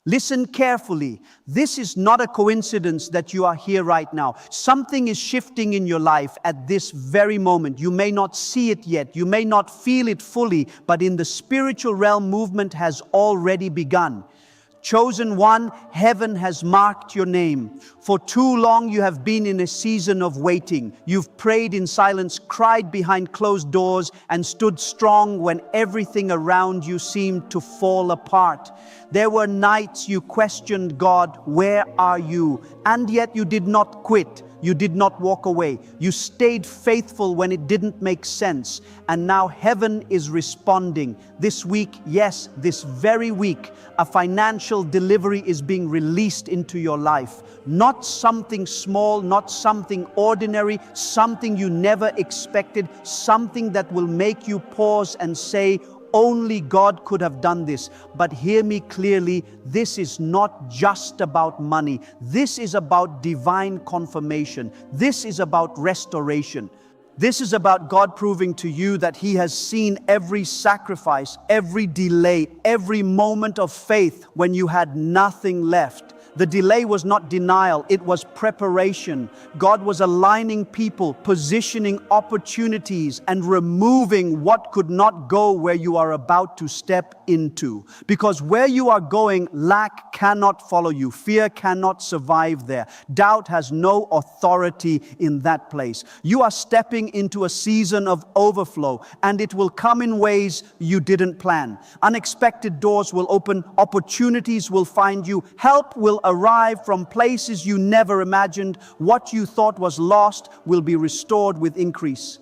Listen carefully. This is not a coincidence that you are here right now. Something is shifting in your life at this very moment. You may not see it yet. You may not feel it fully, but in the spiritual realm, movement has already begun. Chosen one, heaven has marked your name. For too long you have been in a season of waiting. You've prayed in silence, cried behind closed doors, and stood strong when everything around you seemed to fall apart. There were nights you questioned God, where are you? And yet you did not quit. You did not walk away. You stayed faithful when it didn't make sense. And now heaven is responding. This week, yes, this very week, a financial delivery is being released into your life. Not something small, not something ordinary, something you never expected, something that will make you pause and say, only God could have done this. But hear me clearly, this is not just about money. This is about divine confirmation. This is about restoration. This is about God proving to you that He has seen every sacrifice, every delay, every moment of faith when you had nothing left. The delay was not denial, it was preparation. God was aligning people, positioning opportunities, and removing what could not go where you are about to step into. Because where you are going, lack cannot follow you. Fear cannot survive there. Doubt has no authority in that place. You are stepping into a season of overflow, and it will come in ways you didn't plan. Unexpected doors will open, opportunities will find you, help will arrive from places you never imagined. What you thought was lost will be restored with increase.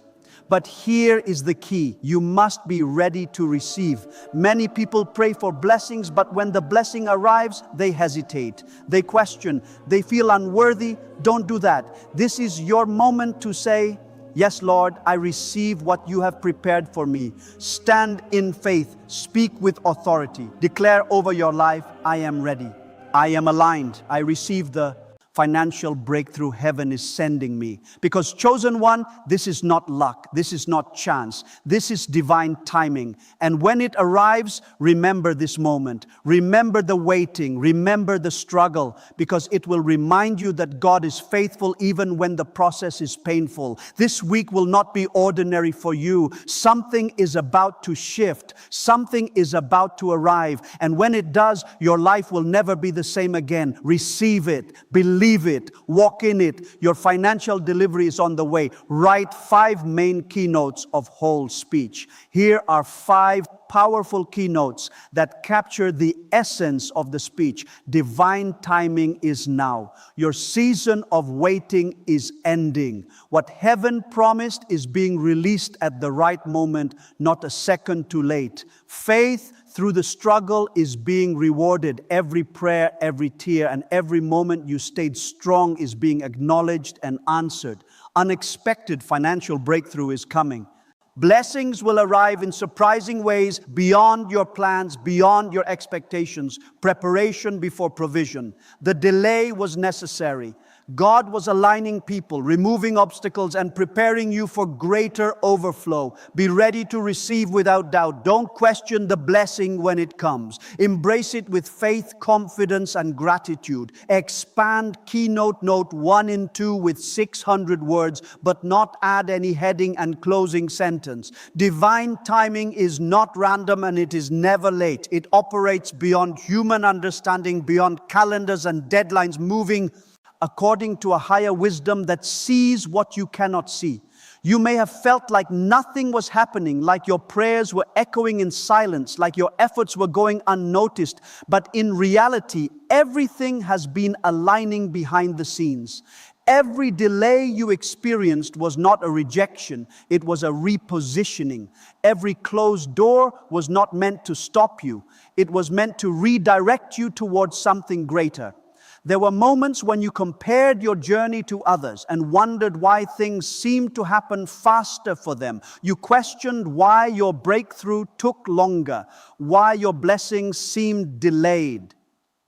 But here is the key. You must be ready to receive. Many people pray for blessings, but when the blessing arrives, they hesitate. They question. They feel unworthy. Don't do that. This is your moment to say, yes, Lord, I receive what you have prepared for me. Stand in faith. Speak with authority. Declare over your life, I am ready. I am aligned. I receive the financial breakthrough heaven is sending me. Because chosen one, this is not luck. This is not chance. This is divine timing. And when it arrives, remember this moment. Remember the waiting. Remember the struggle. Because it will remind you that God is faithful even when the process is painful. This week will not be ordinary for you. Something is about to shift. Something is about to arrive. And when it does, your life will never be the same again. Receive it. Believe it, walk in it. Your financial delivery is on the way. Write 5 main keynotes of whole speech. Here are 5 powerful keynotes that capture the essence of the speech. Divine timing is now. Your season of waiting is ending. What heaven promised is being released at the right moment, not a second too late. Faith through the struggle is being rewarded. Every prayer, every tear, and every moment you stayed strong is being acknowledged and answered. Unexpected financial breakthrough is coming. Blessings will arrive in surprising ways beyond your plans, beyond your expectations. Preparation before provision. The delay was necessary. God was aligning people, removing obstacles, and preparing you for greater overflow. Be ready to receive without doubt. Don't question the blessing when it comes. Embrace it with faith, confidence, and gratitude. Expand keynote note 1 and 2 with 600 words, but not add any heading and closing sentence. Divine timing is not random and it is never late. It operates beyond human understanding, beyond calendars and deadlines, moving according to a higher wisdom that sees what you cannot see. You may have felt like nothing was happening, like your prayers were echoing in silence, like your efforts were going unnoticed. But in reality, everything has been aligning behind the scenes. Every delay you experienced was not a rejection, it was a repositioning. Every closed door was not meant to stop you, it was meant to redirect you towards something greater. There were moments when you compared your journey to others and wondered why things seemed to happen faster for them. You questioned why your breakthrough took longer, why your blessings seemed delayed.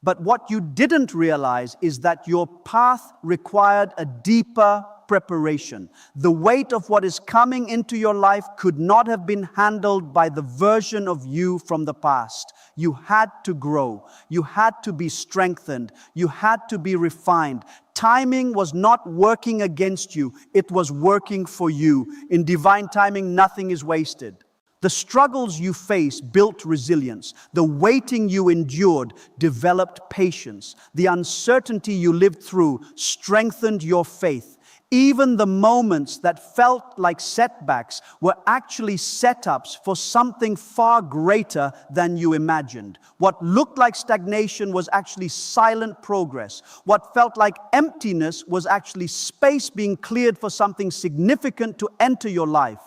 But what you didn't realize is that your path required a deeper preparation. The weight of what is coming into your life could not have been handled by the version of you from the past. You had to grow. You had to be strengthened. You had to be refined. Timing was not working against you. It was working for you. In divine timing, nothing is wasted. The struggles you faced built resilience. The waiting you endured developed patience. The uncertainty you lived through strengthened your faith. Even the moments that felt like setbacks were actually setups for something far greater than you imagined. What looked like stagnation was actually silent progress. What felt like emptiness was actually space being cleared for something significant to enter your life.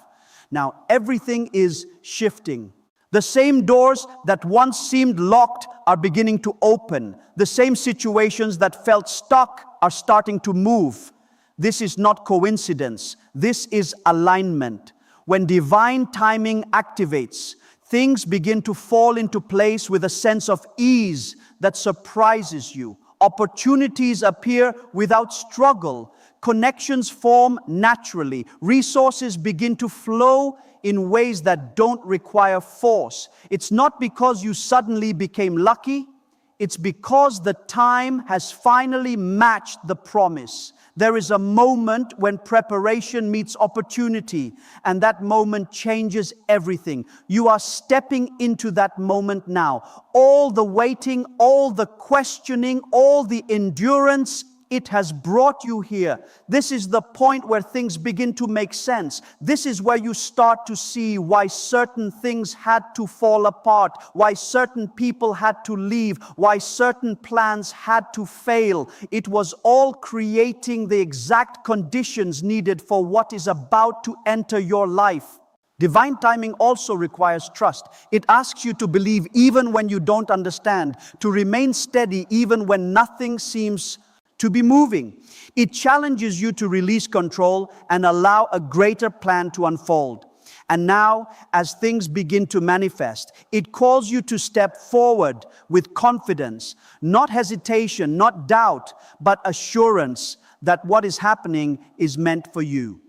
Now, everything is shifting. The same doors that once seemed locked are beginning to open. The same situations that felt stuck are starting to move. This is not coincidence. This is alignment. When divine timing activates, things begin to fall into place with a sense of ease that surprises you. Opportunities appear without struggle. Connections form naturally. Resources begin to flow in ways that don't require force. It's not because you suddenly became lucky. It's because the time has finally matched the promise. There is a moment when preparation meets opportunity, and that moment changes everything. You are stepping into that moment now. All the waiting, all the questioning, all the endurance, it has brought you here. This is the point where things begin to make sense. This is where you start to see why certain things had to fall apart, why certain people had to leave, why certain plans had to fail. It was all creating the exact conditions needed for what is about to enter your life. Divine timing also requires trust. It asks you to believe even when you don't understand, to remain steady even when nothing seems to be moving. It challenges you to release control and allow a greater plan to unfold. And now, as things begin to manifest, it calls you to step forward with confidence, not hesitation, not doubt, but assurance that what is happening is meant for you.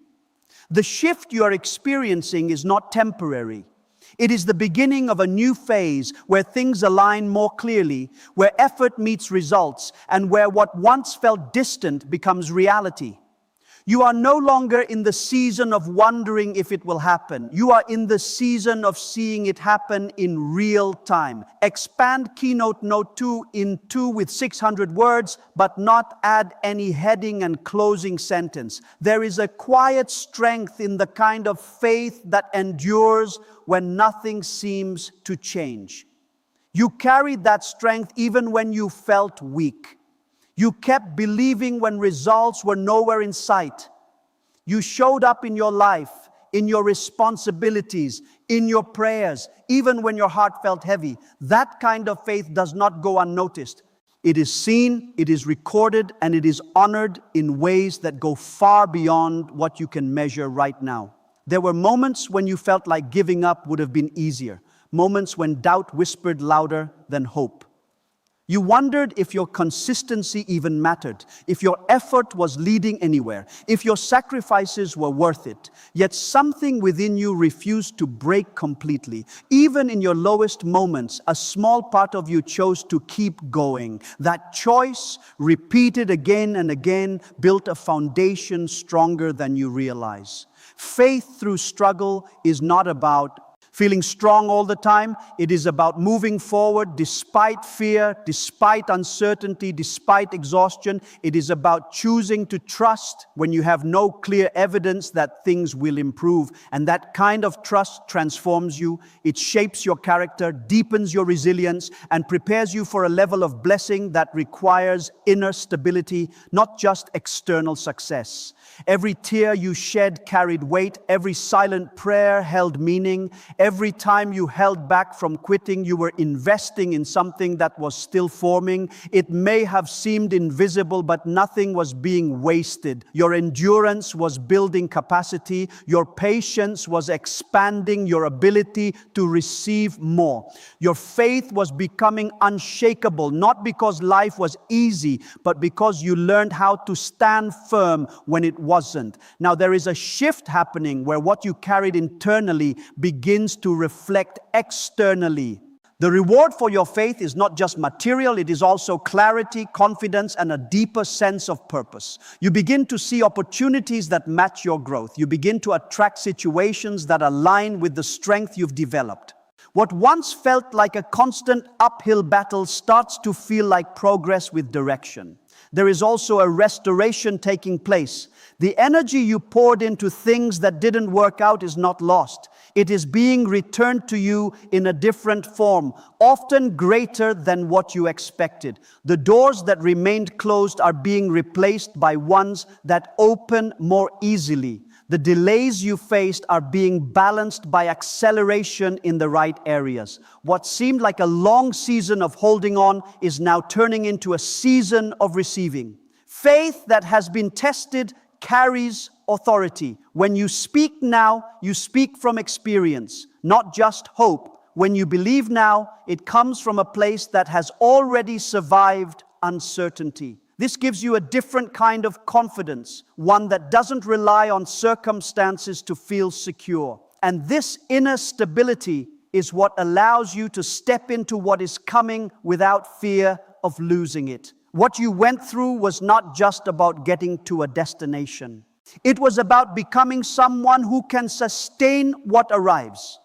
The shift you are experiencing is not temporary. It is the beginning of a new phase where things align more clearly, where effort meets results, and where what once felt distant becomes reality. You are no longer in the season of wondering if it will happen. You are in the season of seeing it happen in real time. Expand Keynote Note 2 in 2 with 600 words, but not add any heading and closing sentence. There is a quiet strength in the kind of faith that endures when nothing seems to change. You carried that strength even when you felt weak. You kept believing when results were nowhere in sight. You showed up in your life, in your responsibilities, in your prayers, even when your heart felt heavy. That kind of faith does not go unnoticed. It is seen, it is recorded, and it is honored in ways that go far beyond what you can measure right now. There were moments when you felt like giving up would have been easier. Moments when doubt whispered louder than hope. You wondered if your consistency even mattered, if your effort was leading anywhere, if your sacrifices were worth it. Yet something within you refused to break completely. Even in your lowest moments, a small part of you chose to keep going. That choice, repeated again and again, built a foundation stronger than you realize. Faith through struggle is not about feeling strong all the time. It is about moving forward despite fear, despite uncertainty, despite exhaustion. It is about choosing to trust when you have no clear evidence that things will improve. And that kind of trust transforms you. It shapes your character, deepens your resilience, and prepares you for a level of blessing that requires inner stability, not just external success. Every tear you shed carried weight. Every silent prayer held meaning. Every time you held back from quitting, you were investing in something that was still forming. It may have seemed invisible, but nothing was being wasted. Your endurance was building capacity. Your patience was expanding your ability to receive more. Your faith was becoming unshakable, not because life was easy, but because you learned how to stand firm when it wasn't. Now there is a shift happening where what you carried internally begins to reflect externally. The reward for your faith is not just material, it is also clarity, confidence, and a deeper sense of purpose. You begin to see opportunities that match your growth. You begin to attract situations that align with the strength you've developed. What once felt like a constant uphill battle starts to feel like progress with direction. There is also a restoration taking place. The energy you poured into things that didn't work out is not lost. It is being returned to you in a different form, often greater than what you expected. The doors that remained closed are being replaced by ones that open more easily. The delays you faced are being balanced by acceleration in the right areas. What seemed like a long season of holding on is now turning into a season of receiving. Faith that has been tested carries authority. When you speak now, you speak from experience, not just hope. When you believe now, it comes from a place that has already survived uncertainty. This gives you a different kind of confidence, one that doesn't rely on circumstances to feel secure. And this inner stability is what allows you to step into what is coming without fear of losing it. What you went through was not just about getting to a destination. It was about becoming someone who can sustain what arrives.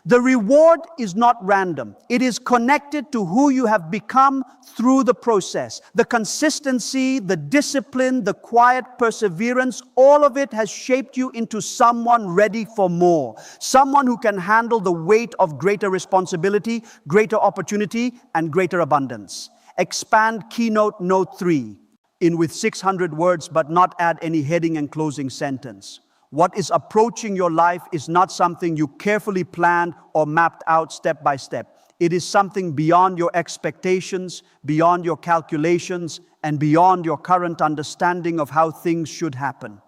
The reward is not random. It is connected to who you have become through the process. The consistency, the discipline, the quiet perseverance, all of it has shaped you into someone ready for more. Someone who can handle the weight of greater responsibility, greater opportunity, and greater abundance. Expand keynote note 3 in with 600 words, but not add any heading and closing sentence. What is approaching your life is not something you carefully planned or mapped out step by step. It is something beyond your expectations, beyond your calculations, and beyond your current understanding of how things should happen.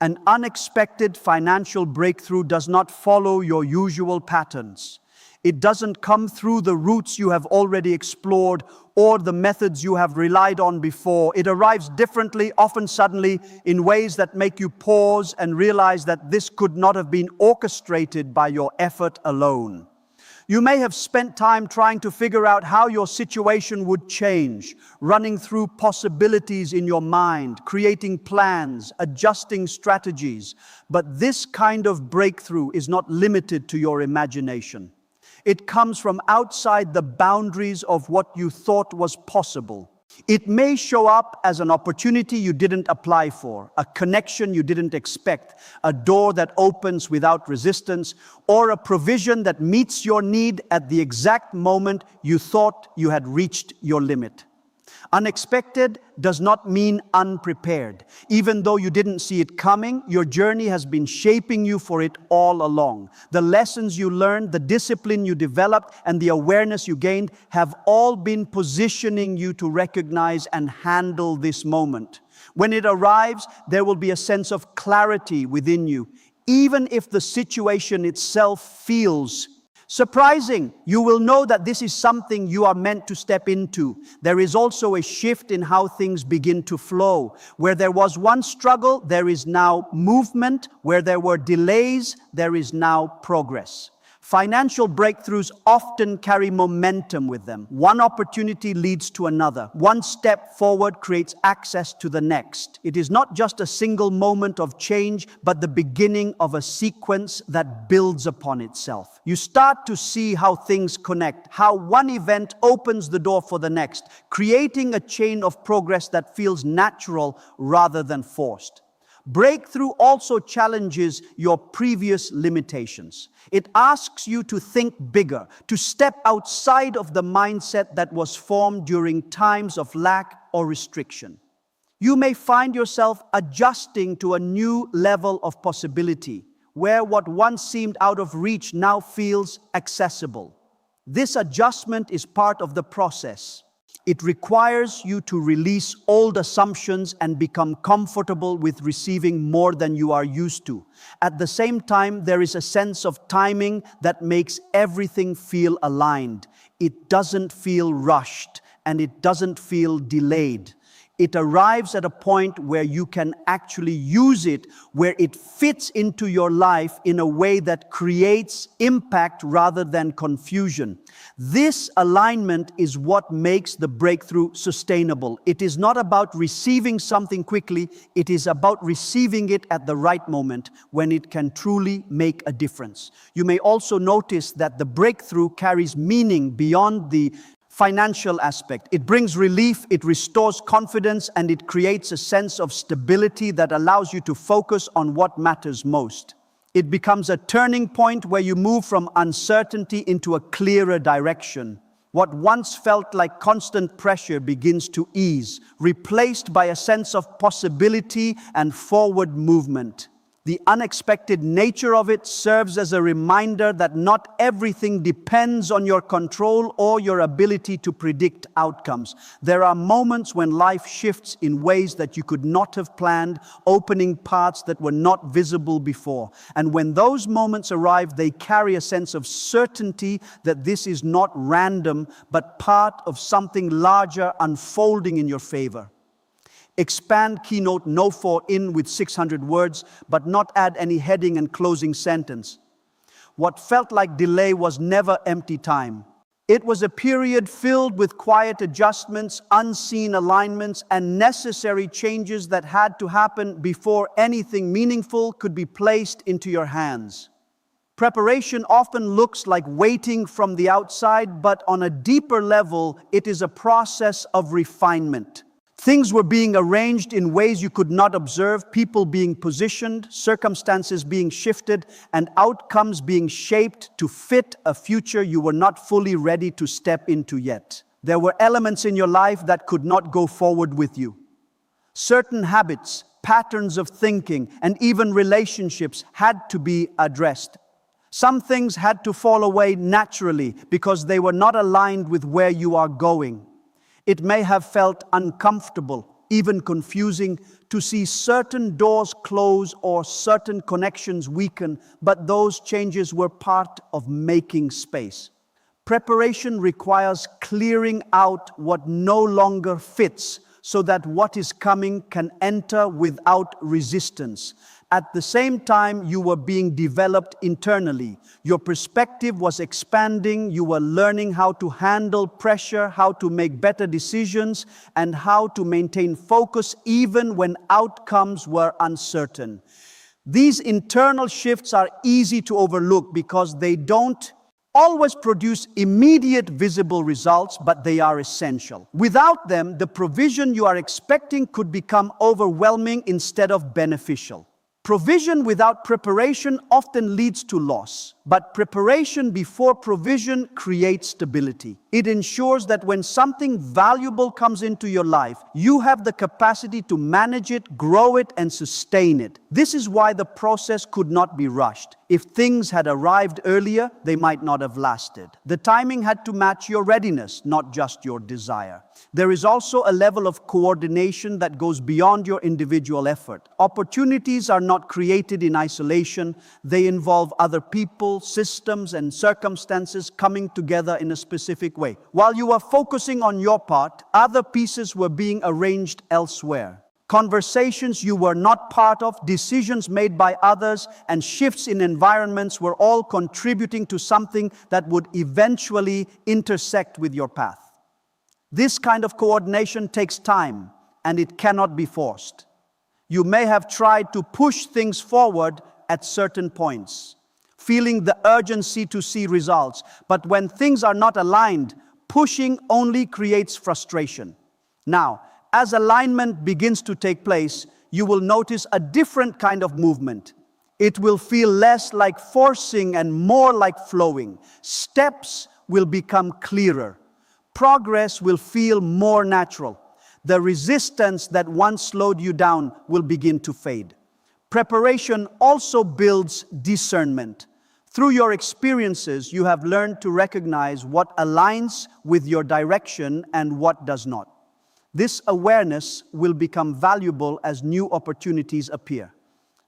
An unexpected financial breakthrough does not follow your usual patterns. It doesn't come through the routes you have already explored or the methods you have relied on before. It arrives differently, often suddenly, in ways that make you pause and realize that this could not have been orchestrated by your effort alone. You may have spent time trying to figure out how your situation would change, running through possibilities in your mind, creating plans, adjusting strategies. But this kind of breakthrough is not limited to your imagination. It comes from outside the boundaries of what you thought was possible. It may show up as an opportunity you didn't apply for, a connection you didn't expect, a door that opens without resistance, or a provision that meets your need at the exact moment you thought you had reached your limit. Unexpected does not mean unprepared. Even though you didn't see it coming, your journey has been shaping you for it all along. The lessons you learned, the discipline you developed, and the awareness you gained have all been positioning you to recognize and handle this moment. When it arrives, there will be a sense of clarity within you, even if the situation itself feels surprising. You will know that this is something you are meant to step into. There is also a shift in how things begin to flow. Where there was one struggle, there is now movement. Where there were delays, there is now progress. Financial breakthroughs often carry momentum with them. One opportunity leads to another. One step forward creates access to the next. It is not just a single moment of change, but the beginning of a sequence that builds upon itself. You start to see how things connect, how one event opens the door for the next, creating a chain of progress that feels natural rather than forced. Breakthrough also challenges your previous limitations. It asks you to think bigger, to step outside of the mindset that was formed during times of lack or restriction. You may find yourself adjusting to a new level of possibility, where what once seemed out of reach now feels accessible. This adjustment is part of the process. It requires you to release old assumptions and become comfortable with receiving more than you are used to. At the same time, there is a sense of timing that makes everything feel aligned. It doesn't feel rushed and it doesn't feel delayed. It arrives at a point where you can actually use it, where it fits into your life in a way that creates impact rather than confusion. This alignment is what makes the breakthrough sustainable. It is not about receiving something quickly, it is about receiving it at the right moment when it can truly make a difference. You may also notice that the breakthrough carries meaning beyond the financial aspect. It brings relief, it restores confidence, and it creates a sense of stability that allows you to focus on what matters most. It becomes a turning point where you move from uncertainty into a clearer direction. What once felt like constant pressure begins to ease, replaced by a sense of possibility and forward movement. The unexpected nature of it serves as a reminder that not everything depends on your control or your ability to predict outcomes. There are moments when life shifts in ways that you could not have planned, opening paths that were not visible before. And when those moments arrive, they carry a sense of certainty that this is not random, but part of something larger unfolding in your favor. Expand keynote no 4 in with 600 words, but not add any heading and closing sentence. What felt like delay was never empty time. It was a period filled with quiet adjustments, unseen alignments, and necessary changes that had to happen before anything meaningful could be placed into your hands. Preparation often looks like waiting from the outside, but on a deeper level, it is a process of refinement. Things were being arranged in ways you could not observe, people being positioned, circumstances being shifted, and outcomes being shaped to fit a future you were not fully ready to step into yet. There were elements in your life that could not go forward with you. Certain habits, patterns of thinking, and even relationships had to be addressed. Some things had to fall away naturally because they were not aligned with where you are going. It may have felt uncomfortable, even confusing, to see certain doors close or certain connections weaken, but those changes were part of making space. Preparation requires clearing out what no longer fits so that what is coming can enter without resistance. At the same time, you were being developed internally. Your perspective was expanding. You were learning how to handle pressure, how to make better decisions, and how to maintain focus even when outcomes were uncertain. These internal shifts are easy to overlook because they don't always produce immediate visible results, but they are essential. Without them, the provision you are expecting could become overwhelming instead of beneficial. Provision without preparation often leads to loss, but preparation before provision creates stability. It ensures that when something valuable comes into your life, you have the capacity to manage it, grow it, and sustain it. This is why the process could not be rushed. If things had arrived earlier, they might not have lasted. The timing had to match your readiness, not just your desire. There is also a level of coordination that goes beyond your individual effort. Opportunities are not created in isolation. They involve other people, systems, and circumstances coming together in a specific way. While you are focusing on your part, other pieces were being arranged elsewhere. Conversations you were not part of, decisions made by others, and shifts in environments were all contributing to something that would eventually intersect with your path. This kind of coordination takes time, and it cannot be forced. You may have tried to push things forward at certain points, feeling the urgency to see results, but when things are not aligned, pushing only creates frustration. Now, as alignment begins to take place, you will notice a different kind of movement. It will feel less like forcing and more like flowing. Steps will become clearer. Progress will feel more natural. The resistance that once slowed you down will begin to fade. Preparation also builds discernment. Through your experiences, you have learned to recognize what aligns with your direction and what does not. This awareness will become valuable as new opportunities appear.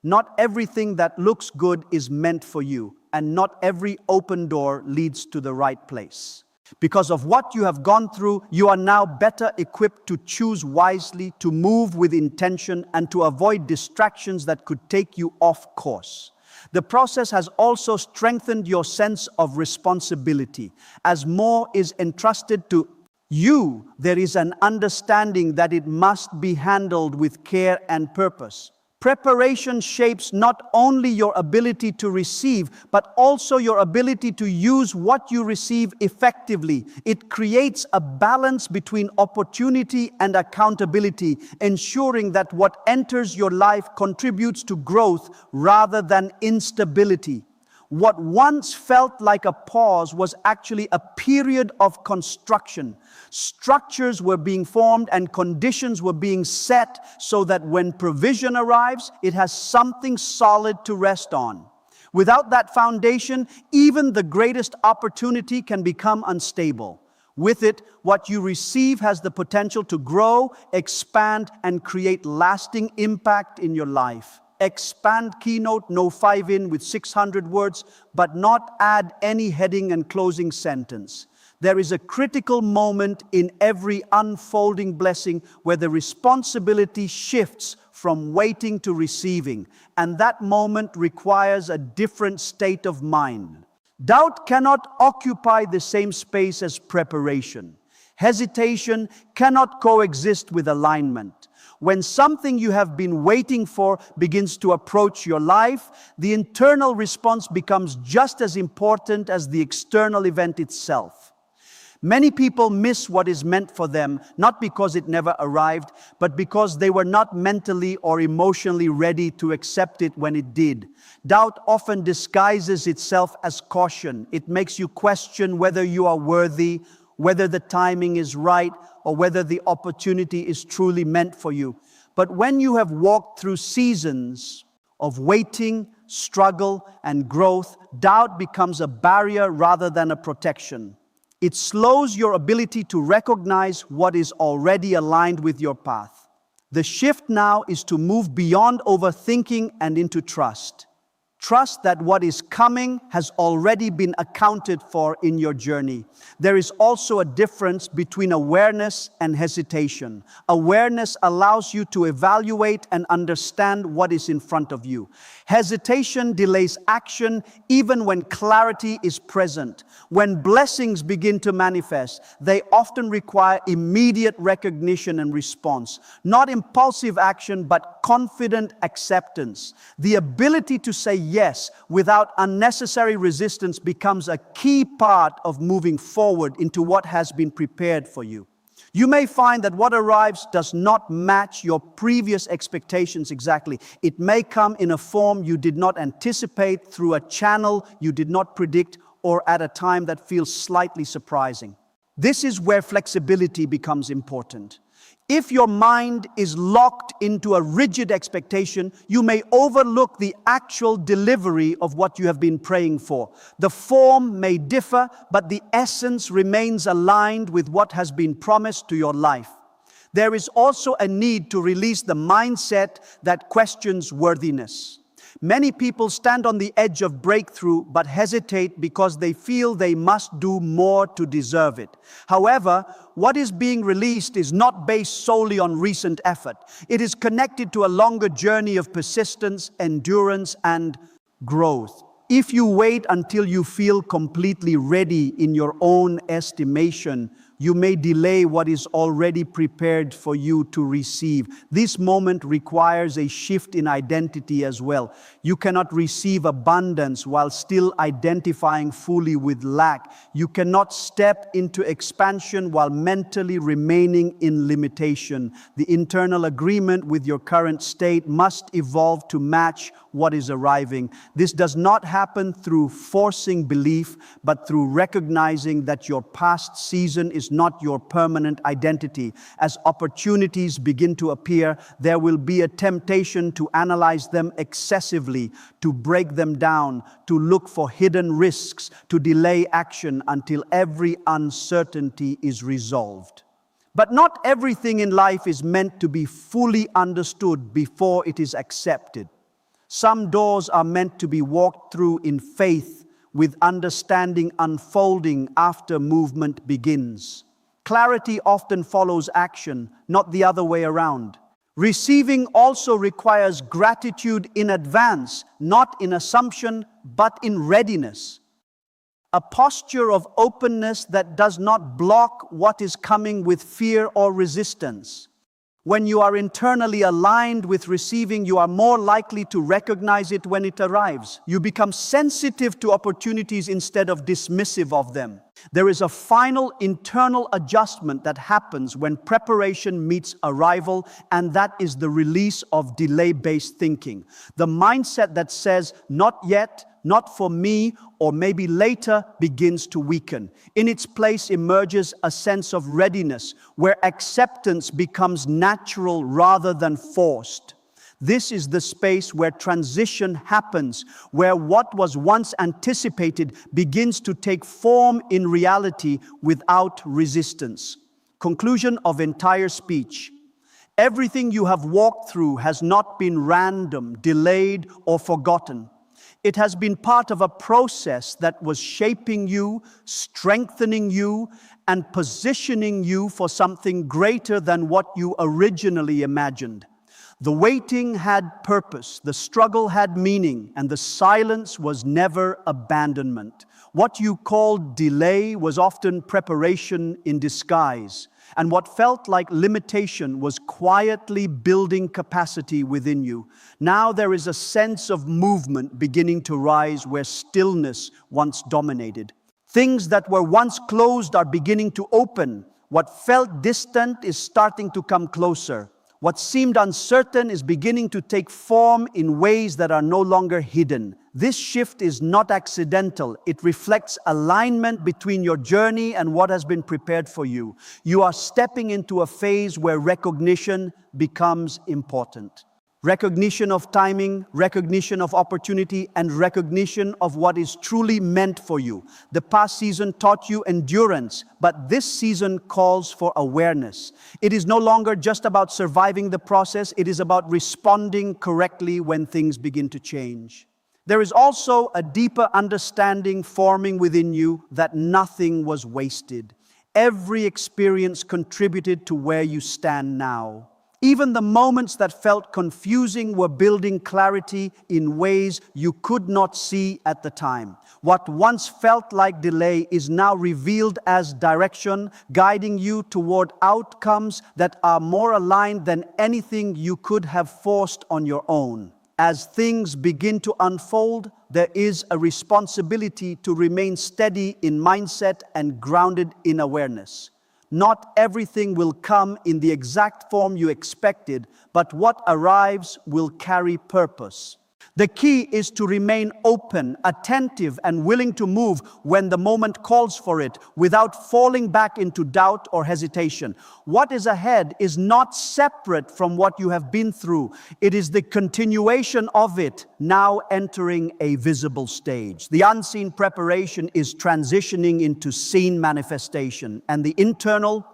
Not everything that looks good is meant for you, and not every open door leads to the right place. Because of what you have gone through, you are now better equipped to choose wisely, to move with intention, and to avoid distractions that could take you off course. The process has also strengthened your sense of responsibility. As more is entrusted to you, there is an understanding that it must be handled with care and purpose. Preparation shapes not only your ability to receive, but also your ability to use what you receive effectively. It creates a balance between opportunity and accountability, ensuring that what enters your life contributes to growth rather than instability. What once felt like a pause was actually a period of construction. Structures were being formed and conditions were being set so that when provision arrives, it has something solid to rest on. Without that foundation, even the greatest opportunity can become unstable. With it, what you receive has the potential to grow, expand, and create lasting impact in your life. Expand keynote, no 5 with 600 words, but not add any heading and closing sentence. There is a critical moment in every unfolding blessing where the responsibility shifts from waiting to receiving, and that moment requires a different state of mind. Doubt cannot occupy the same space as preparation. Hesitation cannot coexist with alignment. When something you have been waiting for begins to approach your life, the internal response becomes just as important as the external event itself. Many people miss what is meant for them, not because it never arrived, but because they were not mentally or emotionally ready to accept it when it did. Doubt often disguises itself as caution. It makes you question whether you are worthy, whether the timing is right, or whether the opportunity is truly meant for you. But when you have walked through seasons of waiting, struggle, and growth, doubt becomes a barrier rather than a protection. It slows your ability to recognize what is already aligned with your path. The shift now is to move beyond overthinking and into trust. Trust that what is coming has already been accounted for in your journey. There is also a difference between awareness and hesitation. Awareness allows you to evaluate and understand what is in front of you. Hesitation delays action even when clarity is present. When blessings begin to manifest, they often require immediate recognition and response. Not impulsive action, but confident acceptance. The ability to say yes without unnecessary resistance becomes a key part of moving forward into what has been prepared for you. You may find that what arrives does not match your previous expectations exactly. It may come in a form you did not anticipate, through a channel you did not predict, or at a time that feels slightly surprising. This is where flexibility becomes important. If your mind is locked into a rigid expectation, you may overlook the actual delivery of what you have been praying for. The form may differ, but the essence remains aligned with what has been promised to your life. There is also a need to release the mindset that questions worthiness. Many people stand on the edge of breakthrough but hesitate because they feel they must do more to deserve it. However, what is being released is not based solely on recent effort. It is connected to a longer journey of persistence, endurance, and growth. If you wait until you feel completely ready in your own estimation, you may delay what is already prepared for you to receive. This moment requires a shift in identity as well. You cannot receive abundance while still identifying fully with lack. You cannot step into expansion while mentally remaining in limitation. The internal agreement with your current state must evolve to match what is arriving. This does not happen through forcing belief, but through recognizing that your past season is is not your permanent identity. As opportunities begin to appear, there will be a temptation to analyze them excessively, to break them down, to look for hidden risks, to delay action until every uncertainty is resolved. But not everything in life is meant to be fully understood before it is accepted. Some doors are meant to be walked through in faith, with understanding unfolding after movement begins. Clarity often follows action, not the other way around. Receiving also requires gratitude in advance, not in assumption, but in readiness. A posture of openness that does not block what is coming with fear or resistance. When you are internally aligned with receiving, you are more likely to recognize it when it arrives. You become sensitive to opportunities instead of dismissive of them. There is a final internal adjustment that happens when preparation meets arrival, and that is the release of delay-based thinking. The mindset that says, not yet, not for me, or maybe later, begins to weaken. In its place emerges a sense of readiness, where acceptance becomes natural rather than forced. This is the space where transition happens, where what was once anticipated begins to take form in reality without resistance. Conclusion of entire speech. Everything you have walked through has not been random, delayed, or forgotten. It has been part of a process that was shaping you, strengthening you, and positioning you for something greater than what you originally imagined. The waiting had purpose, the struggle had meaning, and the silence was never abandonment. What you called delay was often preparation in disguise, and what felt like limitation was quietly building capacity within you. Now there is a sense of movement beginning to rise where stillness once dominated. Things that were once closed are beginning to open. What felt distant is starting to come closer. What seemed uncertain is beginning to take form in ways that are no longer hidden. This shift is not accidental. It reflects alignment between your journey and what has been prepared for you. You are stepping into a phase where recognition becomes important. Recognition of timing, recognition of opportunity, and recognition of what is truly meant for you. The past season taught you endurance, but this season calls for awareness. It is no longer just about surviving the process, it is about responding correctly when things begin to change. There is also a deeper understanding forming within you that nothing was wasted. Every experience contributed to where you stand now. Even the moments that felt confusing were building clarity in ways you could not see at the time. What once felt like delay is now revealed as direction, guiding you toward outcomes that are more aligned than anything you could have forced on your own. As things begin to unfold, there is a responsibility to remain steady in mindset and grounded in awareness. Not everything will come in the exact form you expected, but what arrives will carry purpose. The key is to remain open, attentive, and willing to move when the moment calls for it, without falling back into doubt or hesitation. What is ahead is not separate from what you have been through. It is the continuation of it, now entering a visible stage. The unseen preparation is transitioning into seen manifestation, and the internal